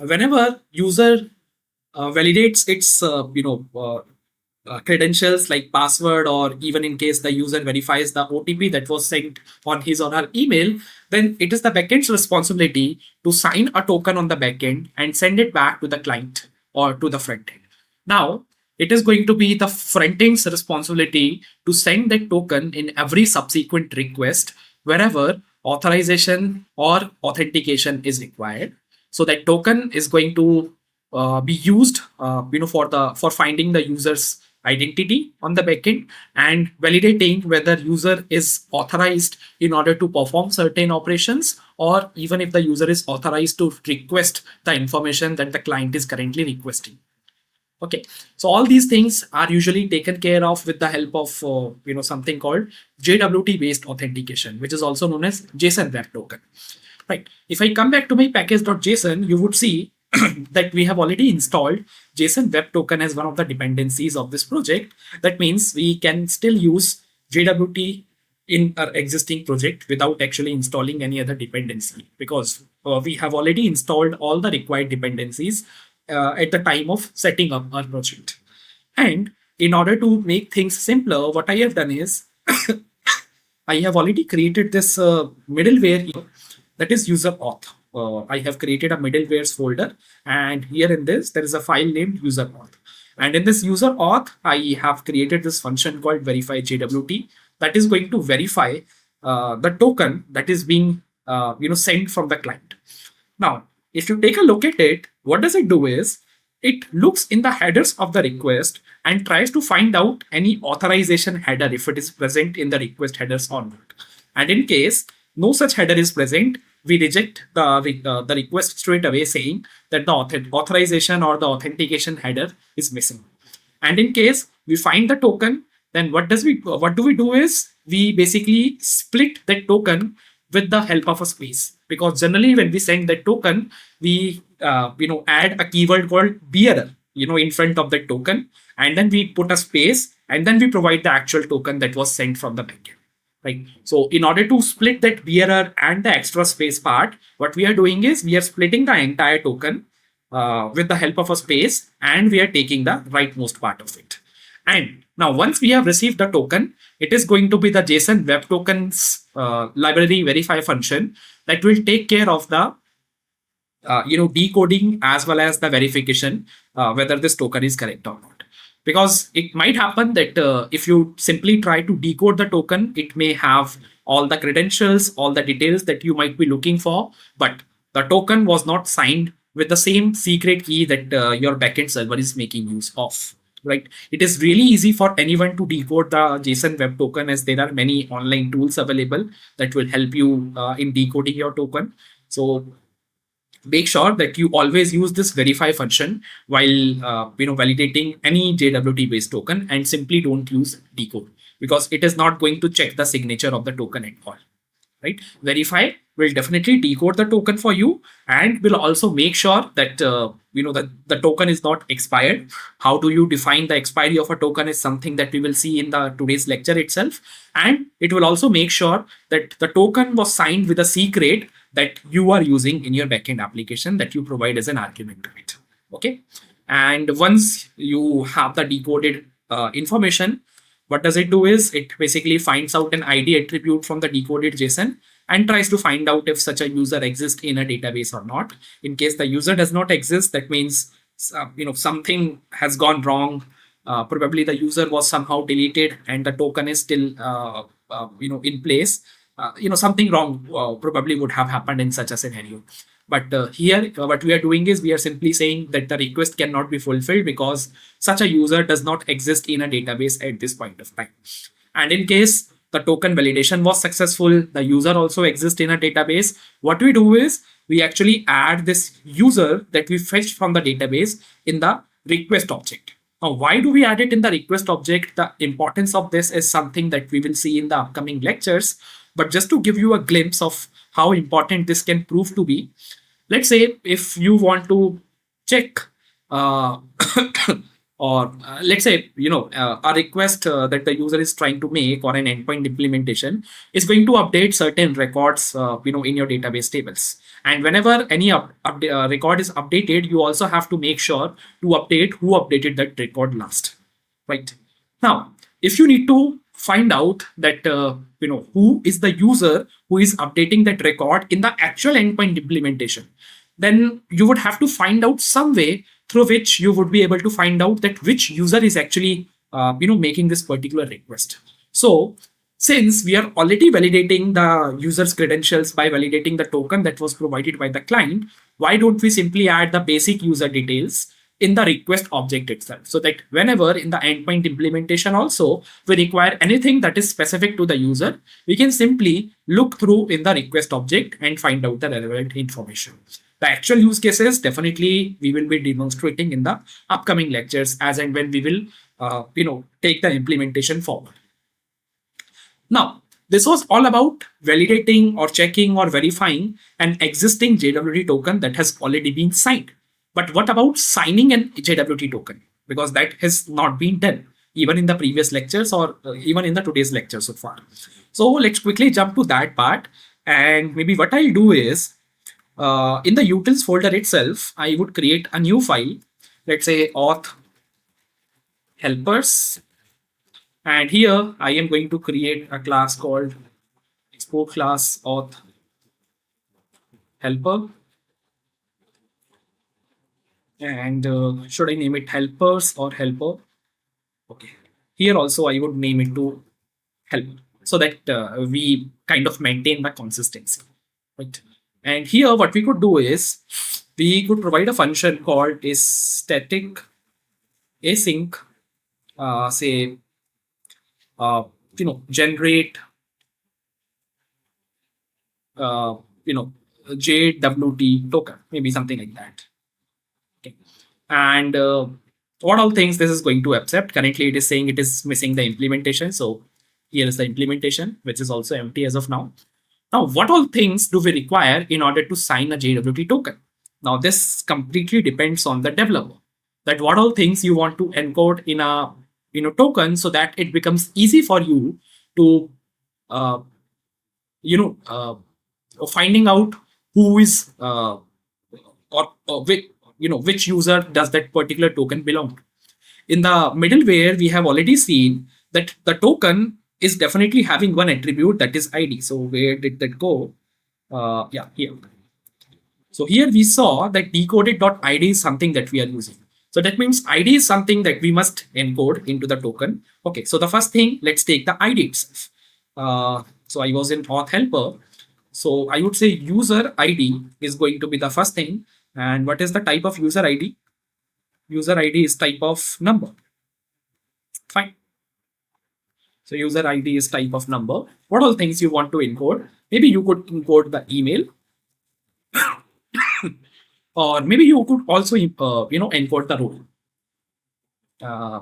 whenever user validates its credentials like password, or even in case the user verifies the OTP that was sent on his or her email, then it is the backend's responsibility to sign a token on the backend and send it back to the client or to the front end. Now, it is going to be the front end's responsibility to send that token in every subsequent request wherever authorization or authentication is required. So that token is going to be used for finding the user's identity on the backend and validating whether user is authorized in order to perform certain operations, or even if the user is authorized to request the information that the client is currently requesting. Okay, so all these things are usually taken care of with the help of something called JWT based authentication, which is also known as JSON Web Token. Right. If I come back to my package.json, you would see that we have already installed JSON Web Token as one of the dependencies of this project. That means we can still use JWT in our existing project without actually installing any other dependency, because we have already installed all the required dependencies at the time of setting up our project. And in order to make things simpler, what I have done is I have already created this middleware here, that is user auth. I have created a middlewares folder, and here in this, there is a file named user auth. And in this user auth, I have created this function called verify JWT that is going to verify the token that is being sent from the client. Now, if you take a look at it, what does it do is it looks in the headers of the request and tries to find out any authorization header if it is present in the request headers or not. And in case no such header is present, we reject the request straight away, saying that the authorization or the authentication header is missing. And in case we find the token, then what do we do is we basically split that token with the help of a space, because generally when we send that token, we add a keyword called bearer in front of that token, and then we put a space, and then we provide the actual token that was sent from the backend. Right. So in order to split that bearer and the extra space part, what we are doing is we are splitting the entire token with the help of a space, and we are taking the rightmost part of it. And now once we have received the token, it is going to be the JSON Web Tokens library verify function that will take care of the decoding as well as the verification whether this token is correct or not. Because it might happen that if you simply try to decode the token, it may have all the credentials, all the details that you might be looking for, but the token was not signed with the same secret key that your backend server is making use of. Right? It is really easy for anyone to decode the JSON Web Token, as there are many online tools available that will help you in decoding your token. So make sure that you always use this verify function while validating any JWT based token, and simply don't use decode, because it is not going to check the signature of the token at all. Right? Verify will definitely decode the token for you, and will also make sure that the token is not expired. How do you define the expiry of a token is something that we will see in the today's lecture itself, and it will also make sure that the token was signed with a secret that you are using in your backend application that you provide as an argument to it. Okay, and once you have the decoded information, what does it do is it basically finds out an ID attribute from the decoded JSON and tries to find out if such a user exists in a database or not. In case the user does not exist, that means something has gone wrong. Probably the user was somehow deleted and the token is still in place. Something wrong probably would have happened in such a scenario. But here, what we are doing is we are simply saying that the request cannot be fulfilled because such a user does not exist in a database at this point of time. And in case the token validation was successful, the user also exists in a database, what we do is we actually add this user that we fetched from the database in the request object. Now, why do we add it in the request object? The importance of this is something that we will see in the upcoming lectures. But just to give you a glimpse of how important this can prove to be, let's say if you want to check or let's say, a request that the user is trying to make, or an endpoint implementation is going to update certain records, in your database tables. And whenever any record is updated, you also have to make sure to update who updated that record last, right? Now, if you need to find out that who is the user who is updating that record in the actual endpoint implementation, then you would have to find out some way through which you would be able to find out that which user is actually making this particular request. So since we are already validating the user's credentials by validating the token that was provided by the client, why don't we simply add the basic user details in the request object itself, so that whenever in the endpoint implementation also we require anything that is specific to the user, we can simply look through in the request object and find out the relevant information. The actual use cases definitely we will be demonstrating in the upcoming lectures as and when we will take the implementation forward. Now, this was all about validating or checking or verifying an existing JWT token that has already been signed. But what about signing an JWT token? Because that has not been done even in the previous lectures, or even in the today's lecture so far. So let's quickly jump to that part. And maybe what I'll do is, in the utils folder itself, I would create a new file. Let's say auth helpers. And here I am going to create a class called export class auth helper. And should I name it helpers or helper? Okay. Here also I would name it to help, so that we kind of maintain the consistency, right? And here what we could do is we could provide a function called is static async, say, generate, JWT token, maybe something like that. Okay. And what all things this is going to accept? Currently, it is saying it is missing the implementation. So here is the implementation, which is also empty as of now. Now, what all things do we require in order to sign a JWT token? Now, this completely depends on the developer, that what all things you want to encode in a token, so that it becomes easy for you to finding out who is or which user does that particular token belong to. In the middleware, we have already seen that the token is definitely having one attribute, that is ID. So where did that go? Yeah, here. So here we saw that decoded.id is something that we are using. So that means ID is something that we must encode into the token. Okay, so the first thing, let's take the ID itself. So I was in auth helper. So I would say user ID is going to be the first thing. And what is the type of user ID? User ID is type of number. Fine. So user ID is type of number. What all things you want to encode? Maybe you could encode the email. Or maybe you could also encode the role.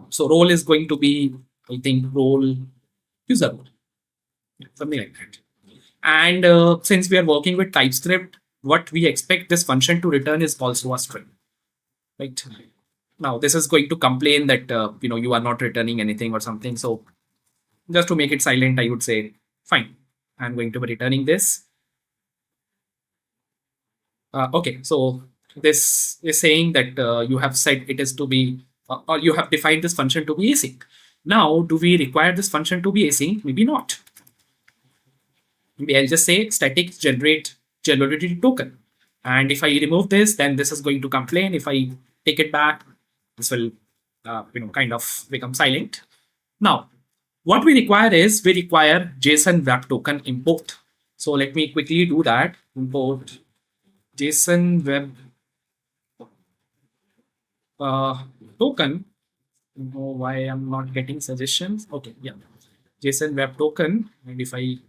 So role is going to be, I think, role user role, something like that. And since we are working with TypeScript, what we expect this function to return is also a string, right? Now this is going to complain that you are not returning anything or something. So just to make it silent, I would say fine, I'm going to be returning this. Okay, so this is saying that you have said it is to be, or you have defined this function to be async. Now, do we require this function to be async? Maybe not. Maybe I'll just say static generate JWT token. And if I remove this, then this is going to complain. If I take it back, this will kind of become silent. Now, what we require is we require JSON web token import. So let me quickly do that. Import JSON web token. Oh, why I'm not getting suggestions? Okay, yeah, JSON web token. And if I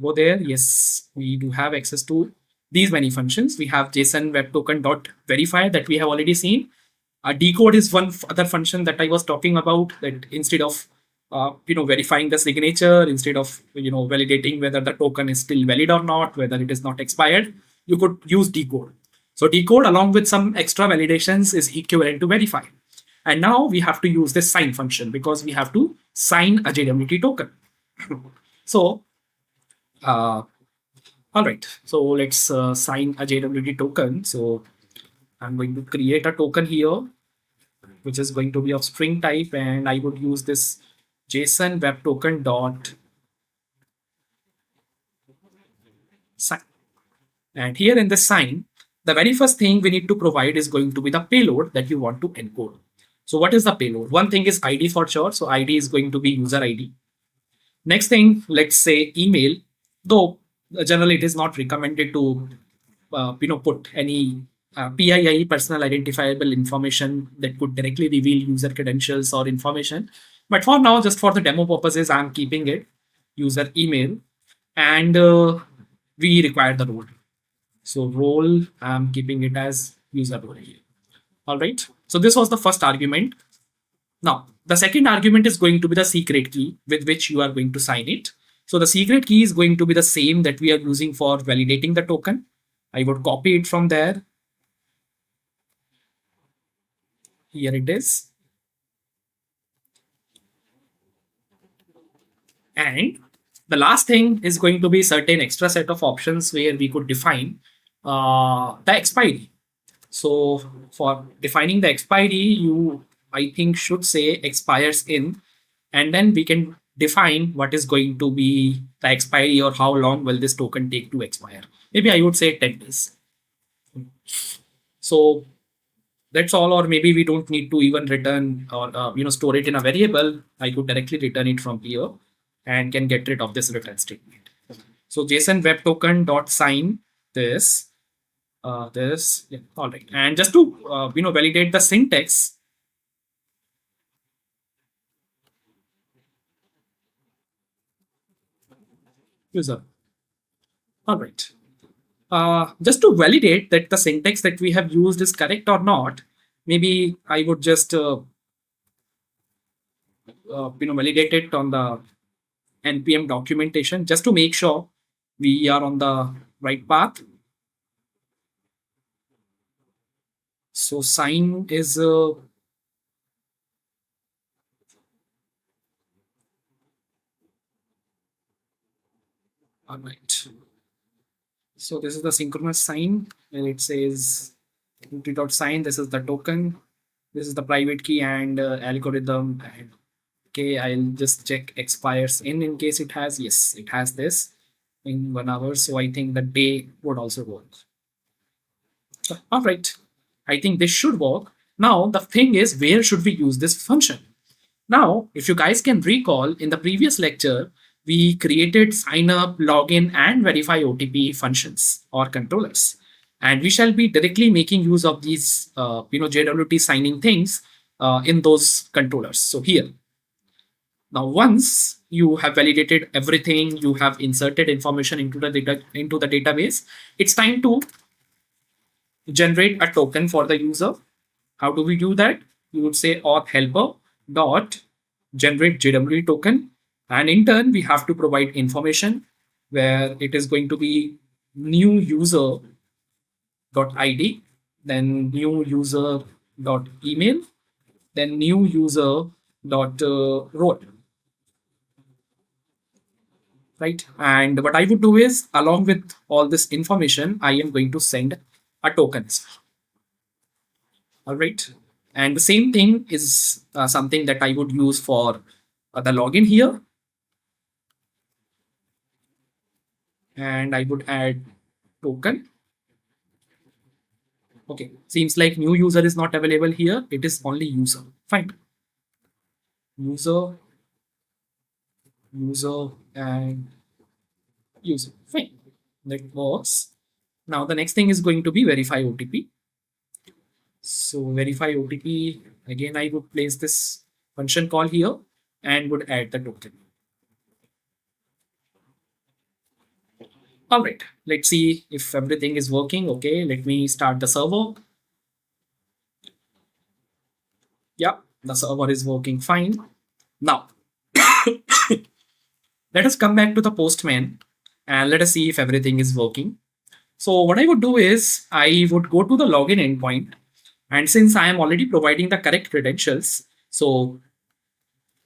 go there, yes, we do have access to these many functions. We have JSON web token dot verify that we have already seen. Decode is one other function that I was talking about, that instead of verifying the signature, instead of validating whether the token is still valid or not, whether it is not expired, you could use decode. So decode along with some extra validations is equivalent to verify. And now we have to use this sign function because we have to sign a JWT token. So, uh, all right. So let's sign a JWT token. So I'm going to create a token here, which is going to be of string type, and I would use this JSON web token dot sign. And here in the sign, the very first thing we need to provide is going to be the payload that you want to encode. So what is the payload? One thing is ID for sure. So ID is going to be user ID. Next thing, let's say email, though generally it is not recommended to put any PII, personal identifiable information that could directly reveal user credentials or information. But for now, just for the demo purposes, I'm keeping it user email, and we require the role. So role, I'm keeping it as user role here. All right. So this was the first argument. Now, the second argument is going to be the secret key with which you are going to sign it. So the secret key is going to be the same that we are using for validating the token. I would copy it from there. Here it is. And the last thing is going to be certain extra set of options where we could define the expiry. So for defining the expiry, you, I think, should say expires in, and then we can define what is going to be the expiry or how long will this token take to expire. Maybe I would say 10 days. So that's all, or maybe we don't need to even return or store it in a variable. I could directly return it from here and can get rid of this return statement. So JSON web token dot sign this yeah, all right. And just to validate the syntax, user. All right. Just to validate that the syntax that we have used is correct or not, maybe I would just validate it on the npm documentation just to make sure we are on the right path. So sign is all right. So this is the synchronous sign, and it says sign. This is the token. This is the private key and algorithm. And okay, I'll just check expires in case it has. Yes, it has this in 1 hour. So I think the day would also work. All right. I think this should work. Now the thing is, where should we use this function? Now, if you guys can recall, in the previous lecture, we created sign up, login, and verify OTP functions or controllers. And we shall be directly making use of these, JWT signing things in those controllers. So here, now once you have validated everything, you have inserted information into the database, it's time to generate a token for the user. How do we do that? You would say auth helper dot generate JWT token, and in turn we have to provide information where it is going to be new user dot ID, then new user dot email, then new user dot role. Right, and what I would do is, along with all this information, I am going to send a token. All right. And the same thing is something that I would use for the login here. And I would add token. Okay. Seems like new user is not available here. It is only user. Fine. User, and user. Fine. That works. Now the next thing is going to be verify OTP. So verify OTP, again, I would place this function call here and would add the token. All right, let's see if everything is working. Okay, let me start the server. Yeah, the server is working fine. Now, let us come back to the Postman and let us see if everything is working. So what I would do is I would go to the login endpoint And since I am already providing the correct credentials, so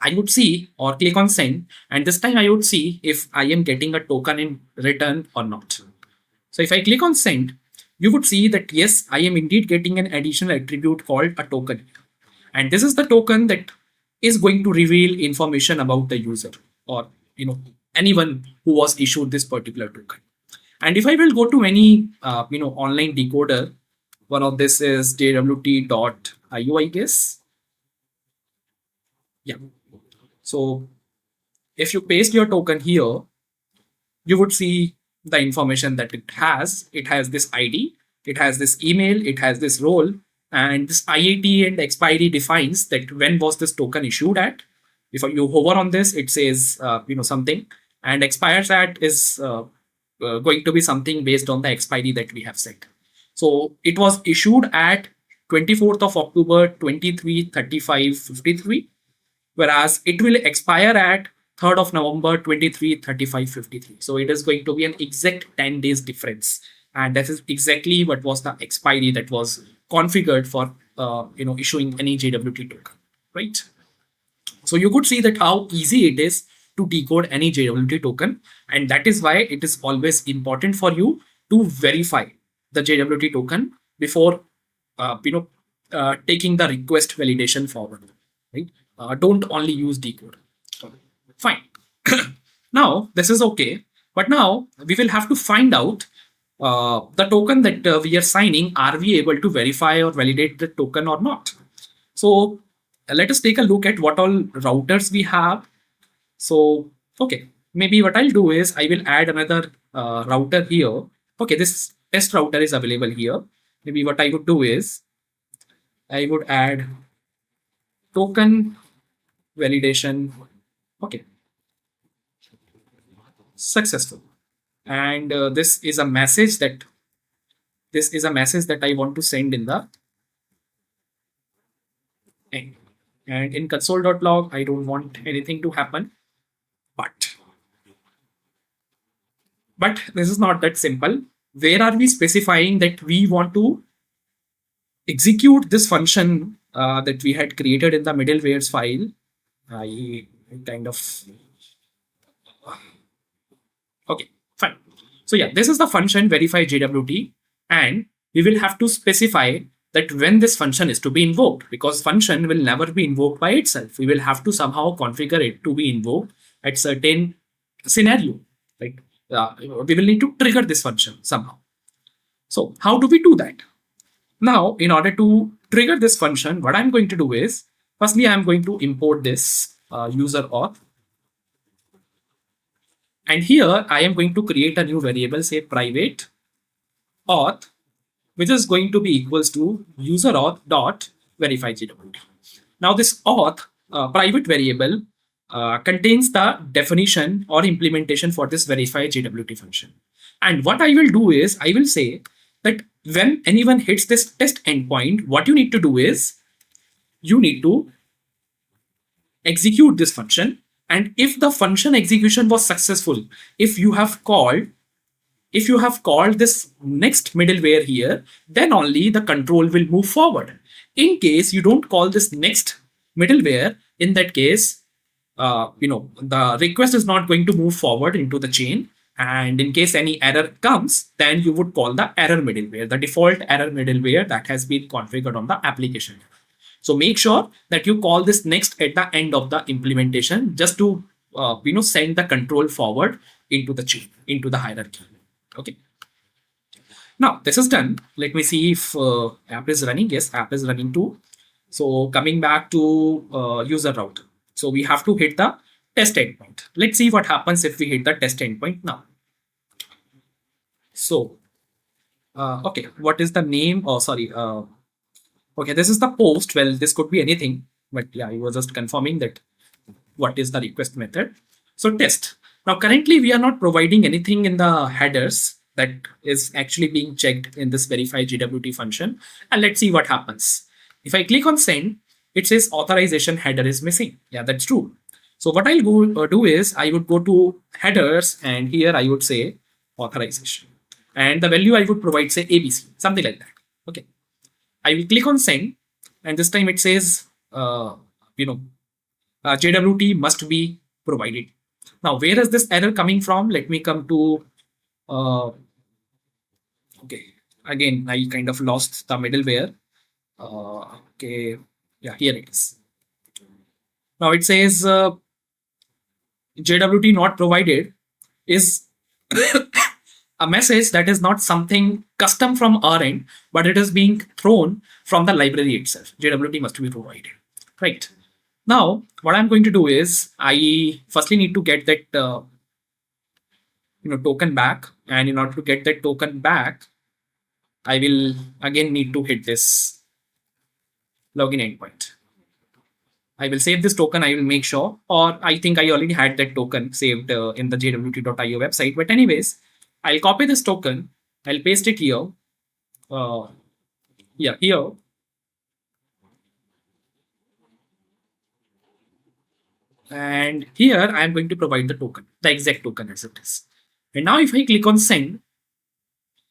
I would see or click on send, and this time I would see if I am getting a token in return or not. So if I click on send, you would see that yes, I am indeed getting an additional attribute called a token. And this is the token that is going to reveal information about the user or anyone who was issued this particular token. And if I will go to any online decoder, one of this is JWT.io, I guess. Yeah. So if you paste your token here, you would see the information that it has. It has this ID, it has this email, it has this role, and this IAT and expiry defines that when was this token issued at. If you hover on this, it says something, and expires at is going to be something based on the expiry that we have set. So it was issued at 24th of October 23:35:53, whereas it will expire at 3rd of November 23:35:53. So it is going to be an exact 10 days difference. And that is exactly what was the expiry that was configured for issuing any JWT token, right? So you could see that how easy it is to decode any JWT token. And that is why it is always important for you to verify the JWT token before taking the request validation forward, right? Don't only use decode. Fine. Now this is okay, but now we will have to find out the token that we are signing. Are we able to verify or validate the token or not? So let us take a look at what all routers we have. So okay, maybe what I'll do is I will add another router here. Okay, this test router is available here. Maybe what I would do is I would add token validation. Okay, successful. And this is a message that I want to send in the end. And in console.log, I don't want anything to happen. But this is not that simple. Where are we specifying that we want to execute this function that we had created in the middleware's file? I kind of okay, fine. So yeah, this is the function verify JWT, and we will have to specify that when this function is to be invoked, because function will never be invoked by itself. We will have to somehow configure it to be invoked at certain scenario. Like we will need to trigger this function somehow. So how do we do that? Now, in order to trigger this function, what I'm going to do is, firstly, I'm going to import this user auth. And here I am going to create a new variable, say private auth, which is going to be equals to user auth dot verify JWT. Now this auth private variable contains the definition or implementation for this verify JWT function. And what I will do is I will say that when anyone hits this test endpoint, what you need to do is you need to execute this function. And if the function execution was successful, if you have called this next middleware here, then only the control will move forward. In case you don't call this next middleware, in that case, the request is not going to move forward into the chain. And in case any error comes, then you would call the error middleware, the default error middleware that has been configured on the application. So make sure that you call this next at the end of the implementation, just to send the control forward into the chain, into the hierarchy. Okay. Now this is done. Let me see if app is running. Yes, app is running too. So coming back to user router. So we have to hit the test endpoint. Let's see what happens if we hit the test endpoint now. So, okay, what is the name? Oh, sorry. Okay, this is the post. Well, this could be anything, but yeah, I was just confirming that what is the request method. So test. Now, currently we are not providing anything in the headers that is actually being checked in this verify JWT function. And let's see what happens. If I click on send, it says authorization header is missing. Yeah, that's true. So what I'll go do is I would go to headers, and here I would say authorization, and the value I would provide say ABC, something like that. Okay. I will click on send, and this time it says, you know, JWT must be provided. Now, where is this error coming from? Let me come to, okay, again, I kind of lost the middleware. Okay, yeah, here it is. Now it says JWT not provided is a message that is not something custom from our end, but it is being thrown from the library itself. JWT must be provided. Right. Now, what I'm going to do is I firstly need to get that token back, and in order to get that token back, I will again need to hit this login endpoint. I will save this token. I will make sure, or I think I already had that token saved in the jwt.io website. But anyways, I'll copy this token. I'll paste it here. Yeah, here. And here I'm going to provide the token, the exact token as it is. And now if I click on send,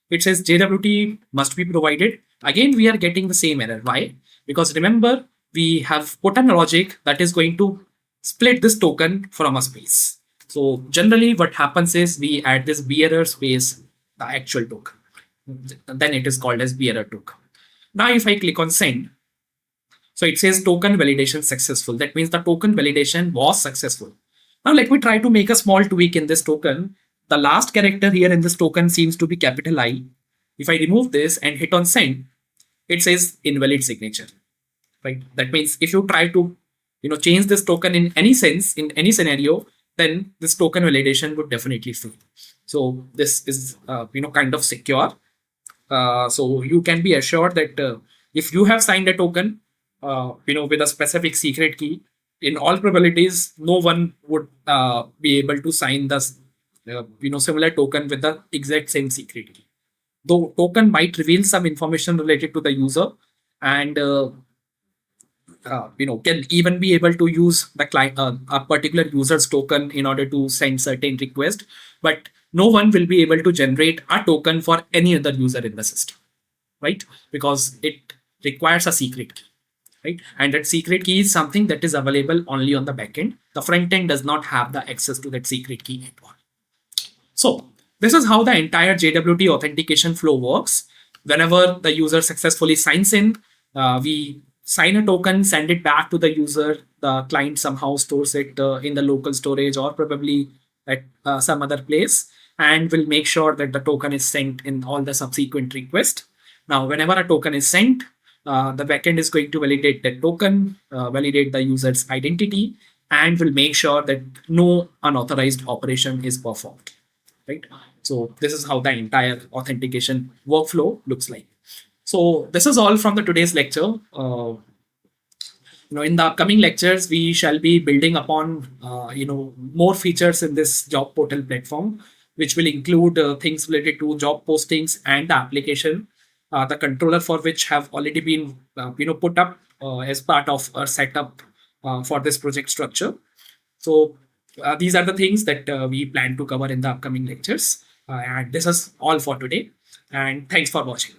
it says JWT must be provided. Again, we are getting the same error. Why? Because remember, we have put a logic that is going to split this token from a space. So generally what happens is we add this bearer space, the actual token. Then it is called as bearer token. Now if I click on send, so it says token validation successful. That means the token validation was successful. Now let me try to make a small tweak in this token. The last character here in this token seems to be capital I. If I remove this and hit on send, it says invalid signature. Right? That means if you try to change this token in any sense, in any scenario, then this token validation would definitely fail. So this is kind of secure. So you can be assured that if you have signed a token, with a specific secret key, in all probabilities, no one would be able to sign this, similar token with the exact same secret key. Though token might reveal some information related to the user, and can even be able to use the client, a particular user's token in order to send certain request, but no one will be able to generate a token for any other user in the system, right? Because it requires a secret key, right? And that secret key is something that is available only on the backend. The front end does not have the access to that secret key at all. So this is how the entire JWT authentication flow works. Whenever the user successfully signs in, we sign a token, send it back to the user. The client somehow stores it in the local storage or probably at some other place, and will make sure that the token is sent in all the subsequent requests. Now, whenever a token is sent, the backend is going to validate that token, validate the user's identity, and will make sure that no unauthorized operation is performed. Right? So this is how the entire authentication workflow looks like. So this is all from the today's lecture. In the upcoming lectures, we shall be building upon more features in this job portal platform, which will include things related to job postings and the application, the controller for which have already been put up as part of our setup for this project structure. So these are the things that we plan to cover in the upcoming lectures. And this is all for today. And thanks for watching.